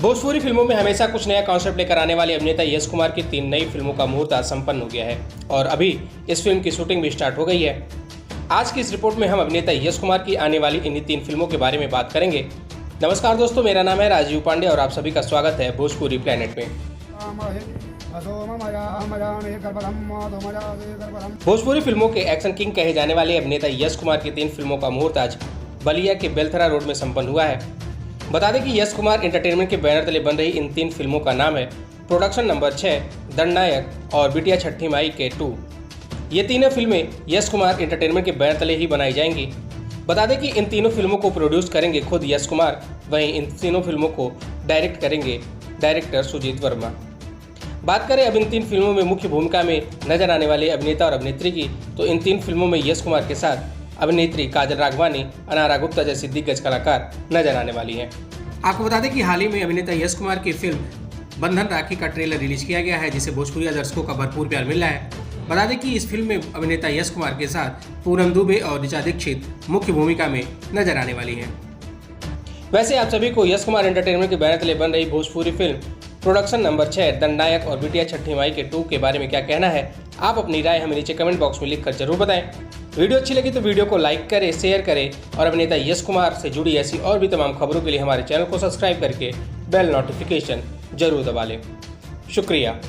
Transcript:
भोजपुरी फिल्मों में हमेशा कुछ नया कॉन्सेप्ट लेकर आने वाले अभिनेता यश कुमार की 3 नई फिल्मों का मुहूर्त आज संपन्न हो गया है और अभी इस फिल्म की शूटिंग भी स्टार्ट हो गई है। आज की इस रिपोर्ट में हम अभिनेता यश कुमार की आने वाली इन्हीं 3 फिल्मों के बारे में बात करेंगे। नमस्कार दोस्तों, मेरा नाम है राजीव पांडे और आप सभी का स्वागत है भोजपुरी प्लेनेट में। भोजपुरी फिल्मों के एक्शन किंग कहे जाने वाले अभिनेता यश कुमार की 3 फिल्मों का मुहूर्त आज बलिया के बेलथरा रोड में संपन्न हुआ है। बता दें कि यश कुमार एंटरटेनमेंट के बैनर तले बन रही इन 3 फिल्मों का नाम है प्रोडक्शन नंबर 6, दंडनायक और बिटिया छठी माई के 2। ये तीनों फिल्में यश कुमार एंटरटेनमेंट के बैनर तले ही बनाई जाएंगी। बता दें कि इन तीनों फिल्मों को प्रोड्यूस करेंगे खुद यश कुमार, वहीं इन तीनों फिल्मों को डायरेक्ट करेंगे डायरेक्टर सुजीत वर्मा। बात करें अब इन 3 फिल्मों में मुख्य भूमिका में नजर आने वाले अभिनेता और अभिनेत्री की, तो इन 3 फिल्मों में यश कुमार के साथ अभिनेत्री काजल राघवानी, अनारा गुप्ता जैसी दिग्गज कलाकार नजर आने वाली हैं। आपको बता दें कि हाल ही में अभिनेता यश कुमार की फिल्म बंधन राखी का ट्रेलर रिलीज किया गया है, जिसे भोजपुरी दर्शकों का भरपूर प्यार मिल रहा है। बता दें कि इस फिल्म में अभिनेता यश कुमार के साथ पूनम दुबे और ऋचा दीक्षित मुख्य भूमिका में नजर आने वाली हैं। वैसे आप सभी को यश कुमार एंटरटेनमेंट के बैनर तले बन रही भोजपुरी फिल्म प्रोडक्शन नंबर 6, दंडनायक और बिटिया छठी माई के 2 के बारे में क्या कहना है? आप अपनी राय हमें नीचे कमेंट बॉक्स में लिखकर जरूर बताएं। वीडियो अच्छी लगी तो वीडियो को लाइक करें, शेयर करें और अभिनेता यश कुमार से जुड़ी ऐसी और भी तमाम खबरों के लिए हमारे चैनल को सब्सक्राइब करके बेल नोटिफिकेशन जरूर दबा लें। शुक्रिया।